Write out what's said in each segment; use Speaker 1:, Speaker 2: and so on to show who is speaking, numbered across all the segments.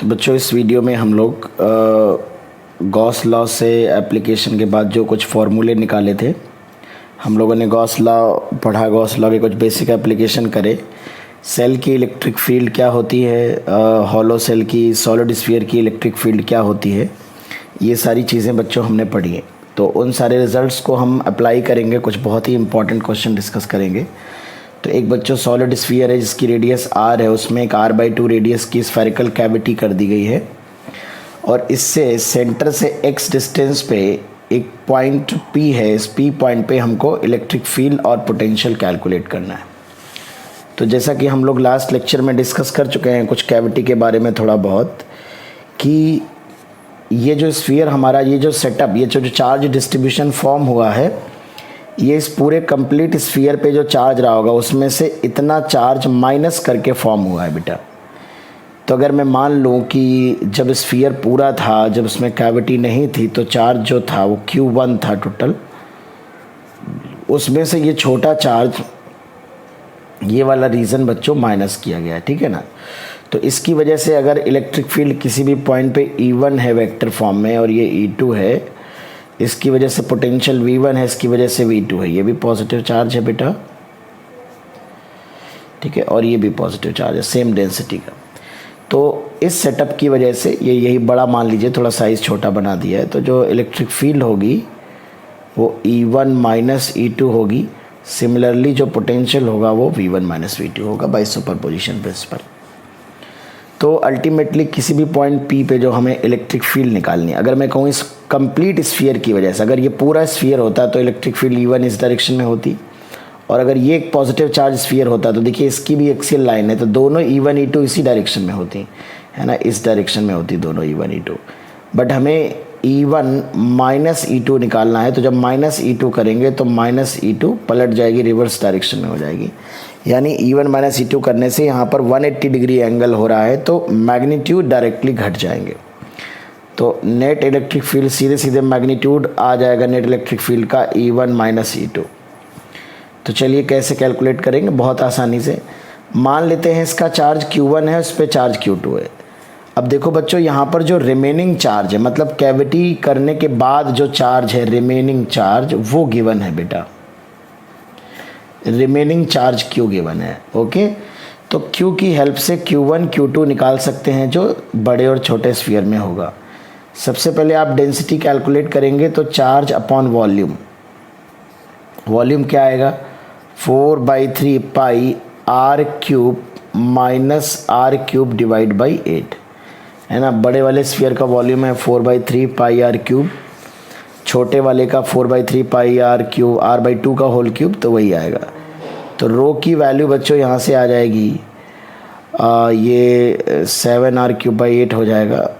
Speaker 1: तो बच्चों इस वीडियो में हम लोग गॉस लॉ से एप्लीकेशन के बाद जो कुछ फार्मूले निकाले थे, हम लोगों ने गॉस लॉ पढ़ा, गॉस लॉ के कुछ बेसिक एप्लीकेशन करे। सेल की इलेक्ट्रिक फील्ड क्या होती है, हॉलो सेल की, सॉलिड स्फीयर की इलेक्ट्रिक फील्ड क्या होती है, ये सारी चीज़ें बच्चों हमने पढ़ी हैं। तो उन सारे रिजल्ट्स को हम अप्लाई करेंगे, कुछ बहुत ही इंपॉर्टेंट क्वेश्चन डिस्कस करेंगे। तो एक बच्चों सॉलिड स्फीयर है जिसकी रेडियस r है, उसमें एक r/2 रेडियस की स्फेरिकल कैविटी कर दी गई है और इससे सेंटर से x डिस्टेंस पे एक पॉइंट P है। इस P पॉइंट पे हमको इलेक्ट्रिक फील्ड और पोटेंशियल कैलकुलेट करना है। तो जैसा कि हम लोग लास्ट लेक्चर में डिस्कस कर चुके हैं कुछ कैविटी के बारे में थोड़ा बहुत, कि ये जो स्फीयर हमारा, ये जो सेटअप, ये जो चार्ज डिस्ट्रीब्यूशन फॉर्म हुआ है, ये इस पूरे कंप्लीट स्फीयर पे जो चार्ज रहा होगा उसमें से इतना चार्ज माइनस करके फॉर्म हुआ है बेटा। तो अगर मैं मान लूँ कि जब स्फीयर पूरा था, जब उसमें कैविटी नहीं थी, तो चार्ज जो था वो Q1 था टोटल, उसमें से ये छोटा चार्ज, ये वाला रीज़न बच्चों माइनस किया गया है, ठीक है ना। तो इसकी वजह से अगर इलेक्ट्रिक फील्ड किसी भी पॉइंट पे E1 है वेक्टर फॉर्म में और ये E2 है, इसकी वजह से पोटेंशियल V1 है, इसकी वजह से V2 है, ये भी पॉजिटिव चार्ज है बेटा, ठीक है, और ये भी पॉजिटिव चार्ज है सेम डेंसिटी का। तो इस सेटअप की वजह से ये यही बड़ा मान लीजिए, थोड़ा साइज़ छोटा बना दिया है, तो जो इलेक्ट्रिक फील्ड होगी वो E1 माइनस E2 होगी। सिमिलरली जो पोटेंशियल होगा वो V1 माइनस V2 होगा बाय सुपरपोजिशन प्रिंसिपल। तो अल्टीमेटली किसी भी पॉइंट P पे जो हमें इलेक्ट्रिक फील्ड निकालनी है, अगर मैं कहूँ इस कंप्लीट स्फीयर की वजह से, अगर ये पूरा स्फीयर होता तो इलेक्ट्रिक फील्ड E1 इस डायरेक्शन में होती, और अगर ये एक पॉजिटिव चार्ज स्फीयर होता तो देखिए इसकी भी एक्सियल लाइन है, तो दोनों E1 E2 इसी डायरेक्शन में होती है ना, इस डायरेक्शन में होती दोनों E1 E2। बट हमें E1 माइनस E2 निकालना है, तो जब माइनस E2 करेंगे तो माइनस E2 पलट जाएगी, रिवर्स डायरेक्शन में हो जाएगी। यानी E1 माइनस E2 करने से यहाँ पर 180 डिग्री एंगल हो रहा है, तो मैग्नीट्यूड डायरेक्टली घट जाएंगे। तो नेट इलेक्ट्रिक फील्ड सीधे सीधे मैग्नीट्यूड आ जाएगा नेट इलेक्ट्रिक फील्ड का E1 माइनस E2। तो चलिए कैसे कैलकुलेट करेंगे, बहुत आसानी से। मान लेते हैं इसका चार्ज Q1 है, उस पर चार्ज Q2 है। अब देखो बच्चों, यहाँ पर जो रिमेनिंग चार्ज है, मतलब कैविटी करने के बाद जो चार्ज है, रिमेनिंग चार्ज, वो गिवन है बेटा। रिमेनिंग चार्ज Q गिवन है, ओके। तो Q की हेल्प से Q1 Q2 निकाल सकते हैं जो बड़े और छोटे स्फीयर में होगा। सबसे पहले आप डेंसिटी कैलकुलेट करेंगे तो चार्ज अपॉन वॉल्यूम, वॉल्यूम क्या आएगा, 4/3 पाई r³ minus r³ divide by 8, है ना। बड़े वाले स्फीयर का वॉल्यूम है 4/3 पाई r³, छोटे वाले का 4/3 पाई r³ r/2 का होल क्यूब, तो वही आएगा। तो रो की वैल्यू बच्चों यहाँ से आ जाएगी, ये 7r³/8 हो जाएगा।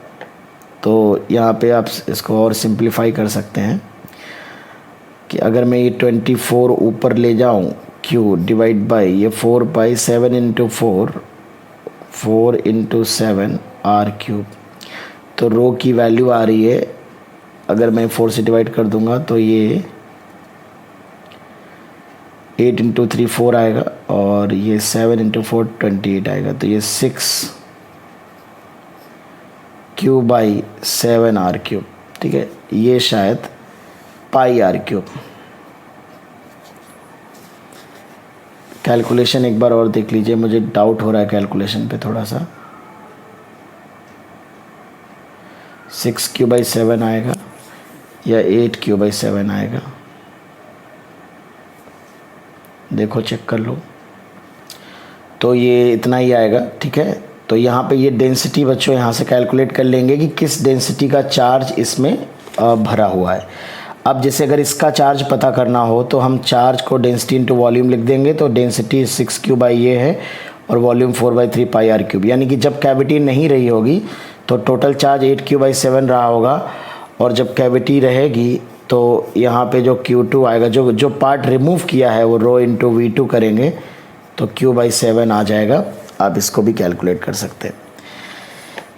Speaker 1: तो यहाँ पे आप इसको और सिंप्लीफाई कर सकते हैं कि अगर मैं ये 24 ऊपर ले जाऊँ, Q डिवाइड बाई ये 4/7 × 4 × 7 r³, तो रो की वैल्यू आ रही है, अगर मैं 4 से डिवाइड कर दूंगा तो ये 8 × 3 4 आएगा, और ये 7 × 4 28 आएगा। तो ये 6Q/7 r³, ठीक है। ये शायद पाई r³। कैलकुलेशन एक बार और देख लीजिए, मुझे डाउट हो रहा है कैलकुलेशन पे थोड़ा सा। 6Q/7 आएगा या 8Q/7 आएगा, देखो चेक कर लो। तो ये इतना ही आएगा, ठीक है। तो यहाँ पे ये डेंसिटी बच्चों यहाँ से कैलकुलेट कर लेंगे कि किस डेंसिटी का चार्ज इसमें भरा हुआ है। अब जैसे अगर इसका चार्ज पता करना हो तो हम चार्ज को डेंसिटी इंटू वॉल्यूम लिख देंगे। तो डेंसिटी 6Q ये है और वॉल्यूम 4/3 पाई r³, यानी कि जब कैविटी नहीं रही होगी तो टोटल चार्ज 8Q/7 रहा होगा, और जब कैविटी रहेगी तो यहाँ पे जो Q2 आएगा, जो पार्ट रिमूव किया है वो रो इंटू V2 करेंगे तो Q/7 आ जाएगा। आप इसको भी कैलकुलेट कर सकते हैं।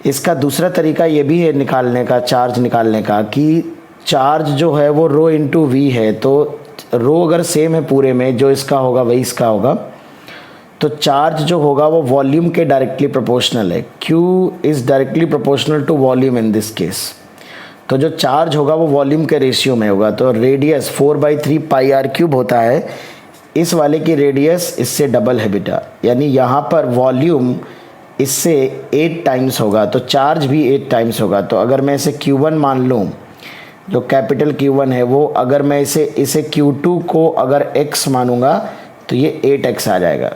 Speaker 1: इसका दूसरा तरीका ये भी है निकालने का, चार्ज निकालने का, कि चार्ज जो है वो रो इंटू V है, तो रो अगर सेम है पूरे में, जो इसका होगा वही इसका होगा, तो चार्ज जो होगा वो वॉल्यूम के डायरेक्टली प्रोपोर्शनल है। Q is directly proportional to volume in this case. तो जो चार्ज होगा वो वॉल्यूम के रेशियो में होगा। तो रेडियस 4/3 पाई आर क्यूब होता है, इस वाले की रेडियस इससे डबल है बेटा, यानी यहाँ पर वॉल्यूम इससे 8 टाइम्स होगा, तो चार्ज भी 8 टाइम्स होगा। तो अगर मैं इसे Q1 मान लूँ, जो कैपिटल Q1 है वो, अगर मैं इसे Q2 को अगर x मानूंगा तो ये 8x आ जाएगा।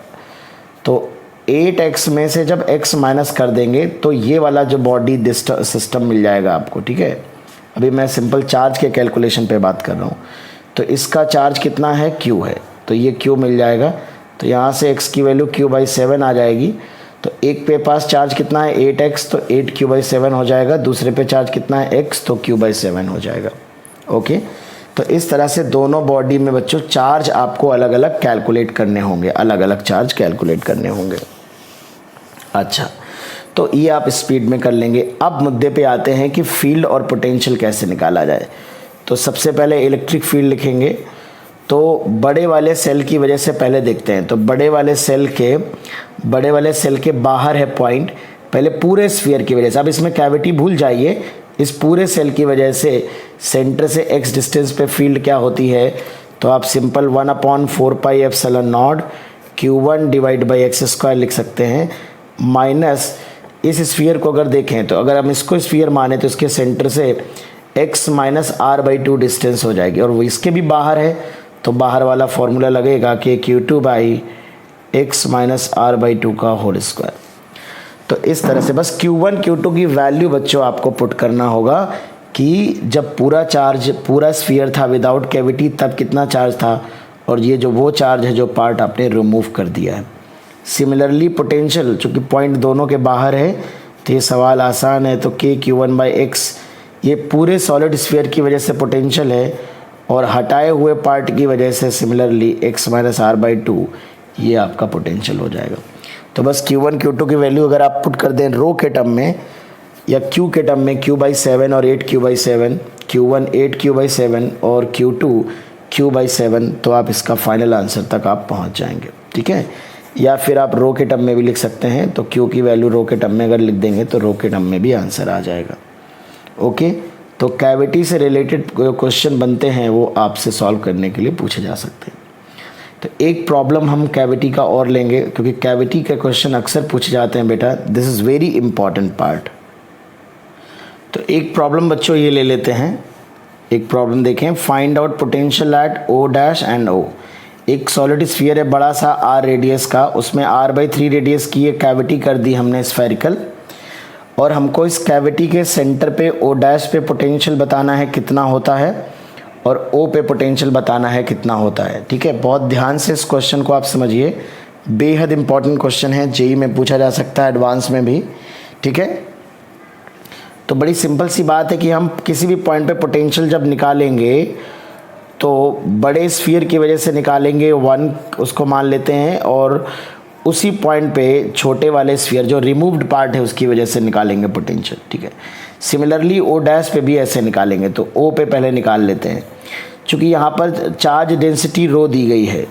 Speaker 1: तो 8x में से जब x माइनस कर देंगे तो ये वाला जो बॉडी सिस्टम मिल जाएगा आपको, ठीक है। अभी मैं सिंपल चार्ज के कैलकुलेशन पे बात कर रहा हूँ। तो इसका चार्ज कितना है, Q है, तो ये Q मिल जाएगा। तो यहाँ से x की वैल्यू Q/7 आ जाएगी। तो एक पे पास चार्ज कितना है 8x, तो 8 Q/7 हो जाएगा। दूसरे पे चार्ज कितना है x, तो Q/7 हो जाएगा। ओके, तो इस तरह से दोनों बॉडी में बच्चों चार्ज आपको अलग अलग कैलकुलेट करने होंगे, अलग अलग चार्ज कैलकुलेट करने होंगे। अच्छा, तो ये आप स्पीड में कर लेंगे। अब मुद्दे पे आते हैं कि फील्ड और पोटेंशियल कैसे निकाला जाए। तो सबसे पहले इलेक्ट्रिक फील्ड लिखेंगे। तो बड़े वाले सेल की वजह से पहले देखते हैं। तो बड़े वाले सेल के बाहर है पॉइंट, पहले पूरे स्फीयर की वजह से। अब इसमें कैविटी भूल जाइए, इस पूरे सेल की वजह से सेंटर से x डिस्टेंस पे फील्ड क्या होती है, तो आप simple 1/4 pi epsilon not Q1 divide by x² लिख सकते हैं, माइनस इस स्फीयर को अगर देखें तो अगर हम इसको स्फीयर माने तो इसके सेंटर से x माइनस r/2 डिस्टेंस हो जाएगी, और वो इसके भी बाहर है तो बाहर वाला फॉर्मूला लगेगा कि Q2 by x minus r/2 का होल स्क्वायर। तो इस तरह से बस Q1 Q2 की वैल्यू बच्चों आपको पुट करना होगा कि जब पूरा स्फीयर था विदाउट कैविटी तब कितना चार्ज था, और ये जो वो चार्ज है जो पार्ट आपने रिमूव कर दिया है। सिमिलरली पोटेंशियल, चूँकि पॉइंट दोनों के बाहर है तो ये सवाल आसान है। तो K Q1/x ये पूरे सॉलिड स्फीयर की वजह से पोटेंशियल है, और हटाए हुए पार्ट की वजह से सिमिलरली x माइनस r/2 ये आपका पोटेंशियल हो जाएगा। तो बस Q1 Q2 की वैल्यू अगर आप पुट कर दें रो के टर्म में या Q के टर्म में, Q/7 और 8 Q/7, Q1 8 Q/7 और Q2 Q/7, तो आप इसका फाइनल आंसर तक आप पहुंच जाएंगे, ठीक है। या फिर आप रो के टर्म में भी लिख सकते हैं। तो Q की वैल्यू रो के टर्म में अगर लिख देंगे तो रो के टर्म में भी आंसर आ जाएगा। ओके, तो कैविटी से रिलेटेड क्वेश्चन बनते हैं वो आपसे सॉल्व करने के लिए पूछे जा सकते हैं। तो एक प्रॉब्लम हम कैविटी का और लेंगे, क्योंकि कैविटी के क्वेश्चन अक्सर पूछे जाते हैं बेटा, this is very important part. तो एक प्रॉब्लम बच्चों ये ले लेते हैं। एक प्रॉब्लम देखें, find out potential at O' and O। एक सॉलिड स्फीयर है बड़ा सा r रेडियस का, उसमें r/3 रेडियस की एक कैविटी कर दी हमने स्फेरिकल, और हमको इस कैविटी के सेंटर पे O' पे पोटेंशियल बताना है कितना होता है, और O पे पोटेंशियल बताना है कितना होता है, ठीक है। बहुत ध्यान से इस क्वेश्चन को आप समझिए, बेहद इंपॉर्टेंट क्वेश्चन है, जेई में पूछा जा सकता है, एडवांस में भी, ठीक है। तो बड़ी सिंपल सी बात है कि हम किसी भी पॉइंट पे पोटेंशियल जब निकालेंगे तो बड़े स्फीयर की वजह से निकालेंगे 1 उसको मान लेते हैं, और उसी पॉइंट पे छोटे वाले स्फीयर जो रिमूव्ड पार्ट है उसकी वजह से निकालेंगे पोटेंशियल, ठीक है। सिमिलरली O' पे भी ऐसे निकालेंगे। तो O पे पहले निकाल लेते हैं। चूँकि यहाँ पर चार्ज डेंसिटी रो दी गई है,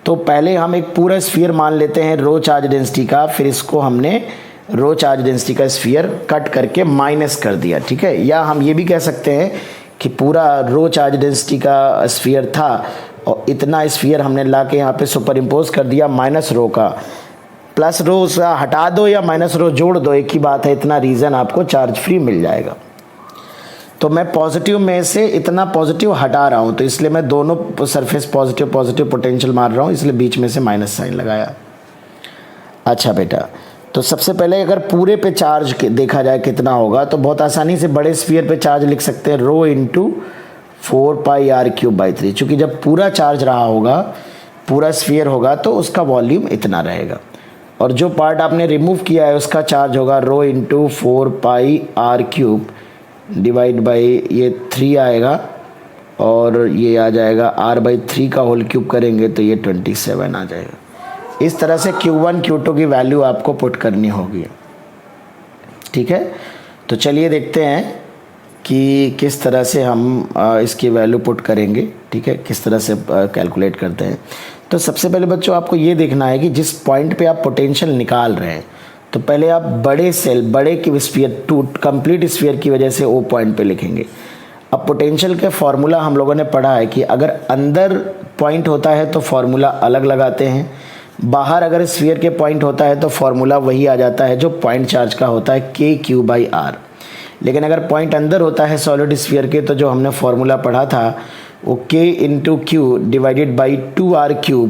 Speaker 1: तो पहले हम एक पूरा स्फीयर मान लेते हैं रो चार्ज डेंसिटी का, फिर इसको हमने रो चार्ज डेंसिटी का स्फीयर कट करके माइनस कर दिया, ठीक है। या हम ये भी कह सकते हैं कि पूरा रो चार्ज डेंसिटी का स्फीयर था और इतना स्फीयर हमने ला के यहाँ पे सुपर इम्पोज कर दिया माइनस रो का, प्लस रो हटा दो या माइनस रो जोड़ दो, एक ही बात है, इतना रीज़न आपको चार्ज फ्री मिल जाएगा। तो मैं पॉजिटिव में से इतना पॉजिटिव हटा रहा हूँ, तो इसलिए मैं दोनों सरफेस पॉजिटिव पोटेंशियल मार रहा हूँ, इसलिए बीच में से माइनस साइन लगाया। अच्छा बेटा, तो सबसे पहले अगर पूरे पे चार्ज देखा जाए कितना होगा, तो बहुत आसानी से बड़े स्फीयर पे चार्ज लिख सकते हैं रो इंटू 4 पाई r³/3। चूँकि जब पूरा चार्ज रहा होगा, पूरा स्फीयर होगा, तो उसका वॉल्यूम इतना रहेगा, और जो पार्ट आपने रिमूव किया है उसका चार्ज होगा rho into 4 pi r³ divide by ये 3 आएगा, और ये आ जाएगा r/3 का होल क्यूब करेंगे तो ये 27 आ जाएगा। इस तरह से Q1 Q2 की वैल्यू आपको पुट करनी होगी, ठीक है। तो चलिए देखते हैं कि किस तरह से हम इसकी वैल्यू पुट करेंगे, ठीक है, किस तरह से कैलकुलेट करते हैं। तो सबसे पहले बच्चों आपको ये देखना है कि जिस पॉइंट पे आप पोटेंशियल निकाल रहे हैं, तो पहले आप बड़े की स्फीयर टू कंप्लीट स्फीयर की वजह से ओ पॉइंट पे लिखेंगे। अब पोटेंशियल के फॉर्मूला हम लोगों ने पढ़ा है कि अगर अंदर पॉइंट होता है तो फॉर्मूला अलग लगाते हैं, बाहर अगर स्फीयर के पॉइंट होता है तो फॉर्मूला वही आ जाता है जो पॉइंट चार्ज का होता है KQ/R। लेकिन अगर पॉइंट अंदर होता है सॉलिड स्फीयर के, तो जो हमने फॉर्मूला पढ़ा था वो K/Q divided by 2R³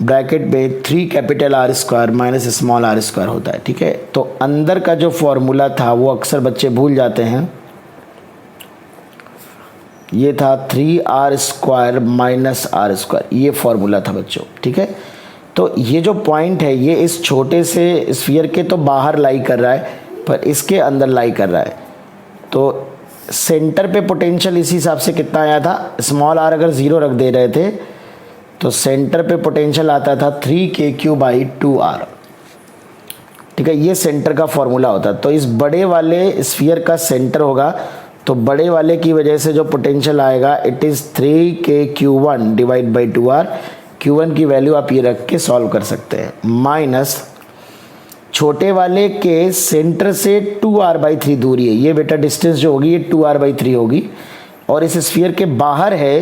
Speaker 1: bracket में 3R² माइनस स्मॉल r² होता है। ठीक है, तो अंदर का जो फॉर्मूला था वो अक्सर बच्चे भूल जाते हैं, ये था 3R² माइनस r², ये फॉर्मूला था बच्चों। ठीक है, तो ये जो पॉइंट है ये इस छोटे से स्फीयर के तो बाहर लाई कर रहा है, पर इसके अंदर लाई कर रहा है। तो सेंटर पे पोटेंशियल इस हिसाब से कितना आया था, स्मॉल r अगर 0 रख दे रहे थे तो सेंटर पे पोटेंशियल आता था 3KQ/2R। ठीक है, ये सेंटर का फॉर्मूला होता है। तो इस बड़े वाले स्फीयर का सेंटर होगा, तो बड़े वाले की वजह से जो पोटेंशियल आएगा it is 3KQ1 divide by 2R। Q1 की वैल्यू आप ये रख के सॉल्व कर सकते हैं, माइनस छोटे वाले के सेंटर से 2R/3 दूरी है, ये बेटा डिस्टेंस जो होगी ये 2R/3 होगी, और इस स्फीयर के बाहर है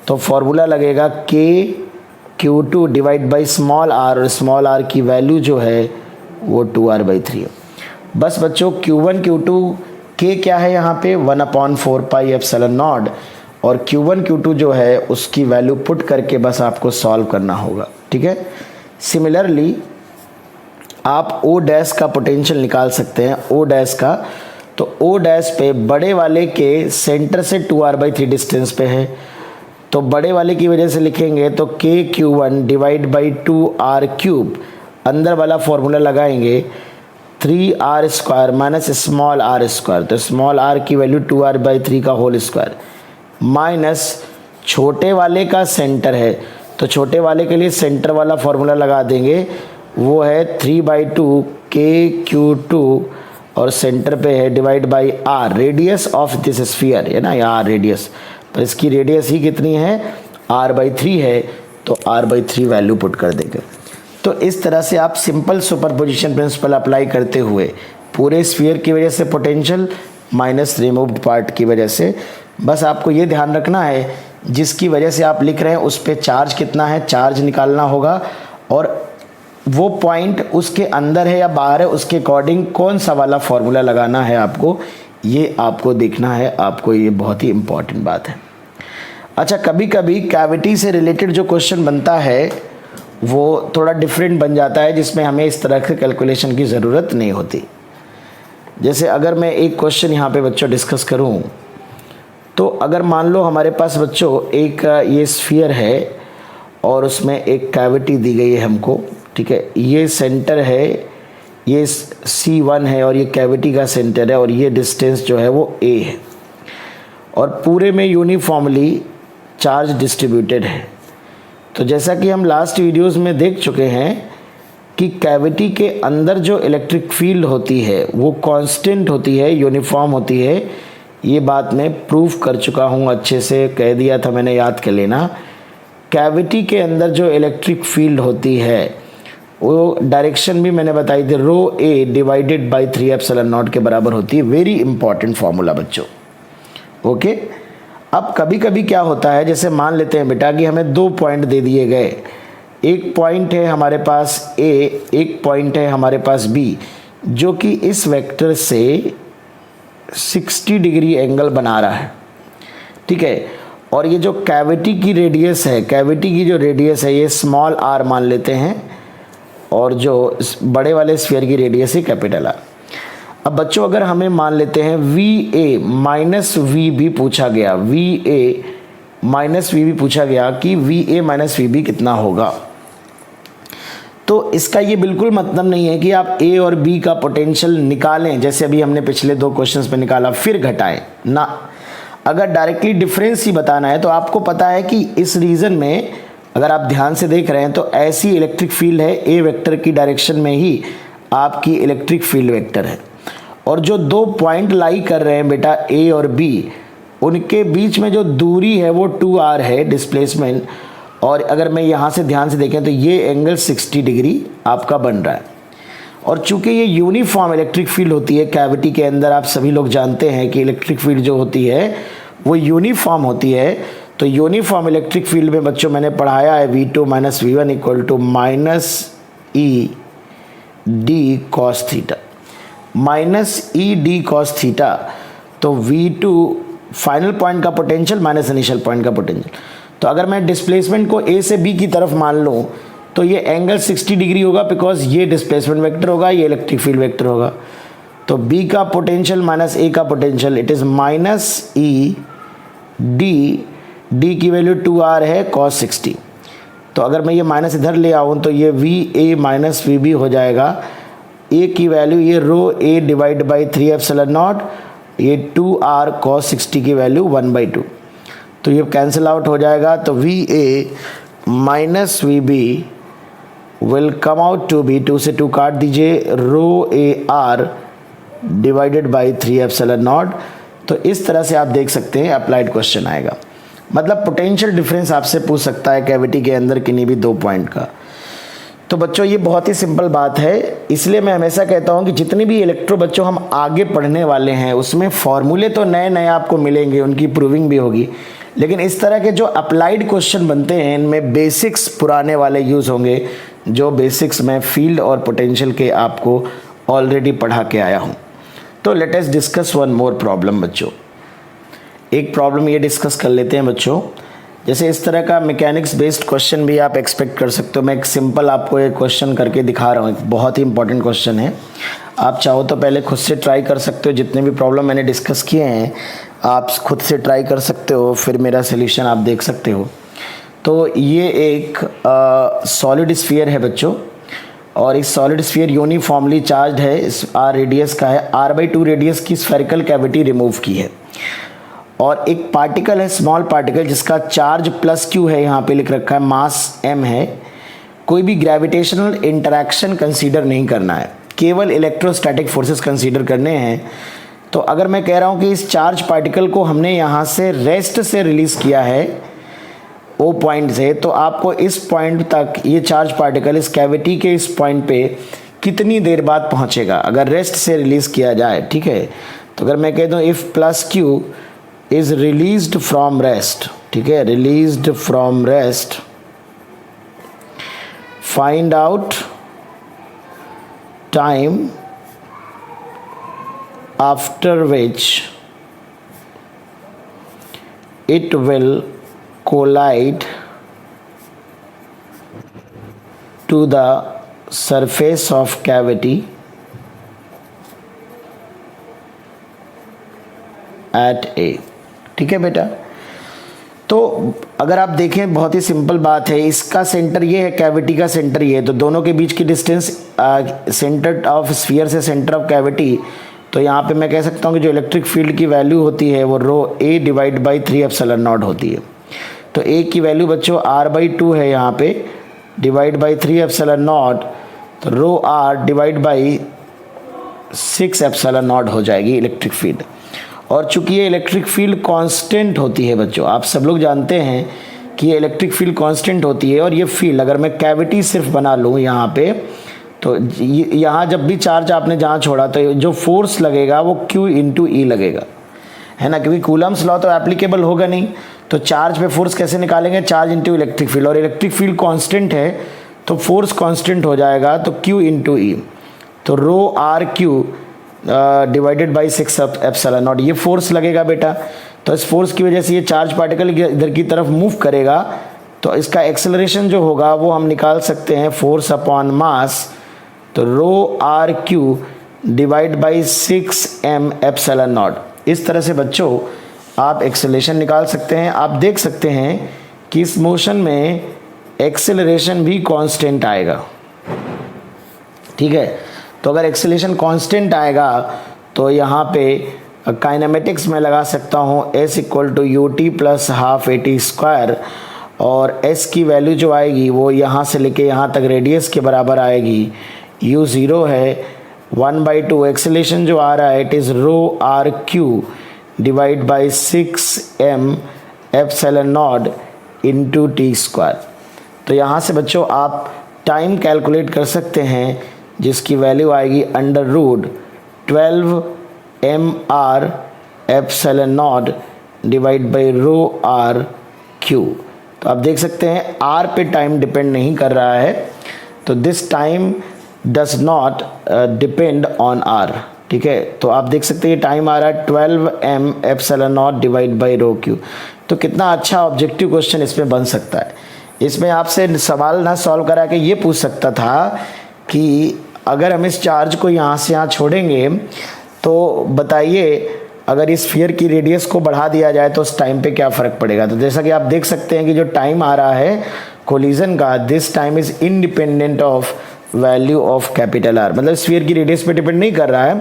Speaker 1: तो फॉर्मूला लगेगा KQ2 divide by small r, और स्मॉल r की वैल्यू जो है वो 2R/3 है। बस बच्चों Q1 Q2 K क्या है यहाँ पे 1/4πε0, और Q1 Q2 जो है उसकी वैल्यू पुट करके बस आपको सॉल्व करना होगा। ठीक है, सिमिलरली आप O' का पोटेंशियल निकाल सकते हैं, O' का। तो O' पे बड़े वाले के सेंटर से 2R/3 डिस्टेंस पे है, तो बड़े वाले की वजह से लिखेंगे तो KQ1 डिवाइड बाई 2R³, अंदर वाला फॉर्मूला लगाएंगे 3R² माइनस स्मॉल r², तो स्मॉल r की वैल्यू 2R/3 का होल स्क्वायर, माइनस छोटे वाले का सेंटर है तो छोटे वाले के लिए सेंटर वाला फॉर्मूला लगा देंगे, वो है 3/2 KQ2, और सेंटर पे है divide by R, radius of this sphere है ना, यहाँ रेडियस, तो इसकी रेडियस ही कितनी है R/3 है, तो R/3 वैल्यू पुट कर देंगे। तो इस तरह से आप सिंपल सुपरपोजिशन प्रिंसिपल अप्लाई करते हुए पूरे स्फीयर की वजह से पोटेंशियल माइनस रिमूव्ड पार्ट की वजह से, बस आपको ये ध्यान रखना है जिसकी वजह से आप लिख रहे हैं उस पर चार्ज कितना है, चार्ज निकालना होगा, और वो पॉइंट उसके अंदर है या बाहर है उसके अकॉर्डिंग कौन सा वाला फॉर्मूला लगाना है आपको, ये आपको देखना है, आपको ये बहुत ही इम्पॉर्टेंट बात है। अच्छा, कभी कभी कैविटी से रिलेटेड जो क्वेश्चन बनता है वो थोड़ा डिफरेंट बन जाता है, जिसमें हमें इस तरह के कैलकुलेशन की ज़रूरत नहीं होती। जैसे अगर मैं एक क्वेश्चन यहाँ पे बच्चों डिस्कस करूँ, तो अगर मान लो हमारे पास बच्चों एक ये स्फीयर है और उसमें एक कैविटी दी गई है हमको। ठीक है, ये सेंटर है, ये C1 है, और ये कैविटी का सेंटर है, और ये डिस्टेंस जो है वो A है, और पूरे में यूनिफॉर्मली चार्ज डिस्ट्रीब्यूटेड है। तो जैसा कि हम लास्ट वीडियोस में देख चुके हैं कि कैविटी के अंदर जो इलेक्ट्रिक फील्ड होती है वो कांस्टेंट होती है, यूनिफॉर्म होती है, ये बात मैं प्रूफ कर चुका हूँ, अच्छे से कह दिया था मैंने, याद कर लेना। कैविटी के अंदर जो इलेक्ट्रिक फील्ड होती है वो डायरेक्शन भी मैंने बताई थी, ρA डिवाइडेड बाई 3ε0 के बराबर होती है। वेरी इंपॉर्टेंट फॉर्मूला बच्चों। ओके, अब कभी कभी क्या होता है, जैसे मान लेते हैं बेटा कि हमें 2 पॉइंट दे दिए गए, एक पॉइंट है हमारे पास A, एक पॉइंट है हमारे पास B, जो कि इस वेक्टर से 60 डिग्री एंगल बना रहा है। ठीक है, और ये जो कैविटी की रेडियस है, कैविटी की जो रेडियस है ये स्मॉल r मान लेते हैं, और जो बड़े वाले स्फीयर की रेडियस है कैपिटल R। अब बच्चों अगर हमें मान लेते हैं VA माइनस VB पूछा गया, VA माइनस VB पूछा गया कि VA माइनस VB कितना होगा, तो इसका ये बिल्कुल मतलब नहीं है कि आप A और B का पोटेंशियल निकालें जैसे अभी हमने पिछले 2 क्वेश्चंस में निकाला फिर घटाएं ना। अगर डायरेक्टली डिफरेंस ही बताना है तो आपको पता है कि इस रीजन में अगर आप ध्यान से देख रहे हैं तो ऐसी इलेक्ट्रिक फील्ड है, A वेक्टर की डायरेक्शन में ही आपकी इलेक्ट्रिक फील्ड वेक्टर है, और जो 2 पॉइंट लाई कर रहे हैं बेटा A और B, उनके बीच में जो दूरी है वो 2r है डिस्प्लेसमेंट, और अगर मैं यहाँ से ध्यान से देखें तो ये एंगल 60 डिग्री आपका बन रहा है। और चूंकि ये यूनिफॉर्म इलेक्ट्रिक फील्ड होती है कैविटी के अंदर, आप सभी लोग जानते हैं कि इलेक्ट्रिक फील्ड जो होती है वो यूनिफॉर्म होती है। तो यूनिफॉर्म इलेक्ट्रिक फील्ड में बच्चों मैंने पढ़ाया है V2 minus V1 equal to minus E D cos theta, minus E D cos theta. तो V2 फाइनल पॉइंट का पोटेंशियल माइनस इनिशियल पॉइंट का पोटेंशियल। तो अगर मैं डिस्प्लेसमेंट को A से B की तरफ मान लूँ तो ये एंगल 60 डिग्री होगा, बिकॉज ये डिस्प्लेसमेंट वेक्टर होगा, ये इलेक्ट्रिक फील्ड वेक्टर होगा। तो B का पोटेंशियल माइनस A का potential, it is minus E D, D की वैल्यू 2r है cos 60। तो अगर मैं ये माइनस इधर ले आऊँ तो ये VA माइनस VB हो जाएगा। A की वैल्यू ये रो A divide by 3 epsilon not, ये 2r cos 60 की वैल्यू 1/2। तो ये कैंसिल आउट हो जाएगा। तो VA minus VB will come out to be, 2 से 2 काट दीजिए, rho AR divided by 3 epsilon naught. तो इस तरह से आप देख सकते हैं अप्लाइड क्वेश्चन आएगा। मतलब पोटेंशियल डिफरेंस आपसे पूछ सकता है कैविटी के अंदर किन्हीं भी 2 पॉइंट का। तो बच्चों ये बहुत ही सिंपल बात है, इसलिए मैं हमेशा कहता हूँ कि जितनी भी इलेक्ट्रो बच्चों हम आगे पढ़ने वाले हैं उसमें फॉर्मूले तो नए नए आपको मिलेंगे, उनकी प्रूविंग भी होगी, लेकिन इस तरह के जो अप्लाइड क्वेश्चन बनते हैं इनमें बेसिक्स पुराने वाले यूज़ होंगे, जो बेसिक्स में फील्ड और पोटेंशियल के आपको ऑलरेडी पढ़ा के आया हूँ। तो let us discuss one more problem बच्चों। एक प्रॉब्लम ये डिस्कस कर लेते हैं बच्चों। जैसे इस तरह का मैकेनिक्स बेस्ड क्वेश्चन भी आप एक्सपेक्ट कर सकते हो। मैं एक सिंपल आपको एक क्वेश्चन करके दिखा रहा हूँ, एक बहुत ही इंपॉर्टेंट क्वेश्चन है। आप चाहो तो पहले खुद से ट्राई कर सकते हो, जितने भी प्रॉब्लम मैंने डिस्कस किए हैं आप खुद से ट्राई कर सकते हो, फिर मेरा सोल्यूशन आप देख सकते हो। तो ये एक सॉलिड स्फीयर है बच्चों, और इस सॉलिड स्फीयर यूनिफॉर्मली चार्ज है, इस r रेडियस का है, r/2 रेडियस की स्फेरिकल कैविटी रिमूव की है, और एक पार्टिकल है, स्मॉल पार्टिकल, जिसका चार्ज +q है, यहाँ पे लिख रखा है, मास m है। कोई भी ग्रेविटेशनल इंटरैक्शन कंसीडर नहीं करना है, केवल इलेक्ट्रोस्टैटिक फोर्सेस कंसीडर करने हैं। तो अगर मैं कह रहा हूँ कि इस चार्ज पार्टिकल को हमने यहाँ से रेस्ट से रिलीज़ किया है O पॉइंट से, तो आपको इस पॉइंट तक ये चार्ज पार्टिकल इस कैविटी के इस पॉइंट पे कितनी देर बाद पहुँचेगा अगर रेस्ट से रिलीज़ किया जाए, ठीक है। तो अगर मैं कह दूँ if +q is released from rest, ठीक है, released from rest, find out time after which it will collide to the surface of cavity at A। ठीक है बेटा। तो अगर आप देखें बहुत ही सिंपल बात है, इसका सेंटर ये है, कैविटी का सेंटर ये है, तो दोनों के बीच की डिस्टेंस सेंटर ऑफ स्फीयर से सेंटर ऑफ कैविटी, तो यहाँ पे मैं कह सकता हूँ कि जो इलेक्ट्रिक फील्ड की वैल्यू होती है वो रो A divide by 3 epsilon not होती है। तो A की वैल्यू बच्चों r/2 है यहाँ पे, डिवाइड बाई 3 एप्सिलॉन नॉट, तो रो R divide by 6 epsilon not हो जाएगी इलेक्ट्रिक फील्ड। और चूंकि ये इलेक्ट्रिक फील्ड कांस्टेंट होती है बच्चों, आप सब लोग जानते हैं कि ये इलेक्ट्रिक फील्ड कांस्टेंट होती है, और ये फील्ड अगर मैं कैविटी सिर्फ बना लूँ यहाँ पे, तो यहाँ जब भी चार्ज आपने जहाँ छोड़ा तो जो फोर्स लगेगा वो Q इंटू E लगेगा, है ना, क्योंकि कूलम्स लॉ तो एप्लीकेबल होगा नहीं। तो चार्ज पे फोर्स कैसे निकालेंगे, चार्ज इंटू इलेक्ट्रिक फील्ड, और इलेक्ट्रिक फील्ड कांस्टेंट है तो फोर्स कांस्टेंट हो जाएगा, तो Q इंटू E, तो रो RQ divided by 6 epsilon not, ये फोर्स लगेगा बेटा। तो इस फोर्स की वजह से ये चार्ज पार्टिकल इधर की तरफ मूव करेगा, तो इसका एक्सेलरेशन जो होगा वो हम निकाल सकते हैं फोर्स अपॉन मास, तो रो RQ divide by 6m epsilon not. इस तरह से बच्चों आप एक्सेलरेशन निकाल सकते हैं। आप देख सकते हैं कि इस मोशन में एक्सेलरेशन भी कांस्टेंट आएगा, ठीक है। तो अगर एक्सेलरेशन कांस्टेंट आएगा तो यहाँ पे काइनेमेटिक्स में लगा सकता हूँ S equal to ut plus half AT², और S की वैल्यू जो आएगी वो यहाँ से लेके यहाँ तक रेडियस के बराबर आएगी, u 0 है, 1/2 एक्सेलरेशन जो आ रहा है it is rho RQ divide by 6m epsilon naught into T square. तो यहाँ से बच्चों आप टाइम कैलकुलेट कर सकते हैं जिसकी वैल्यू आएगी under root 12 mr epsilon naught divide by rho R Q. तो आप देख सकते हैं आर पे टाइम डिपेंड नहीं कर रहा है, तो this time does not depend on R. ठीक है, तो आप देख सकते हैं ये टाइम आ रहा है 12 m epsilon naught divide by row Q. तो कितना अच्छा ऑब्जेक्टिव क्वेश्चन इसमें बन सकता है। इसमें आपसे सवाल ना सॉल्व करा के ये पूछ सकता था कि अगर हम इस चार्ज को यहाँ से यहाँ छोड़ेंगे तो बताइए अगर इस स्फीयर की रेडियस को बढ़ा दिया जाए तो उस टाइम पे क्या फ़र्क पड़ेगा। तो जैसा कि आप देख सकते हैं कि जो टाइम आ रहा है कोलिजन का, this time is independent of value of capital R, मतलब स्फीयर की रेडियस पे डिपेंड नहीं कर रहा है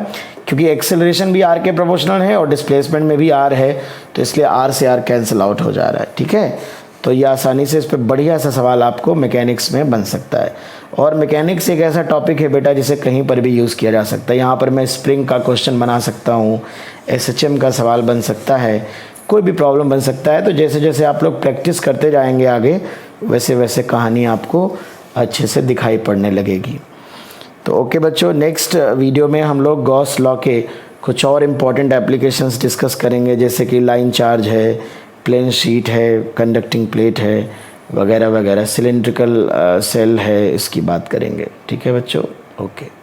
Speaker 1: क्योंकि एक्सेलरेशन भी आर के प्रोपोर्शनल है और डिस्प्लेसमेंट में भी आर है, तो इसलिए आर से आर कैंसिल आउट हो जा रहा है। ठीक है, तो ये आसानी से इस पर बढ़िया सा सवाल आपको मैकेनिक्स में बन सकता है। और मैकेनिक्स एक ऐसा टॉपिक है बेटा जिसे कहीं पर भी यूज़ किया जा सकता है। यहाँ पर मैं स्प्रिंग का क्वेश्चन बना सकता हूँ, SHM का सवाल बन सकता है, कोई भी प्रॉब्लम बन सकता है। तो जैसे जैसे आप लोग प्रैक्टिस करते जाएंगे आगे, वैसे वैसे कहानी आपको अच्छे से दिखाई पड़ने लगेगी। तो ओके बच्चों, नेक्स्ट वीडियो में हम लोग गॉस लॉ के कुछ और इम्पॉर्टेंट एप्लीकेशंस डिस्कस करेंगे, जैसे कि लाइन चार्ज है, प्लेन शीट है, कंडक्टिंग प्लेट है, वगैरह वगैरह, सिलेंड्रिकल सेल है, इसकी बात करेंगे। ठीक है बच्चों, ओके।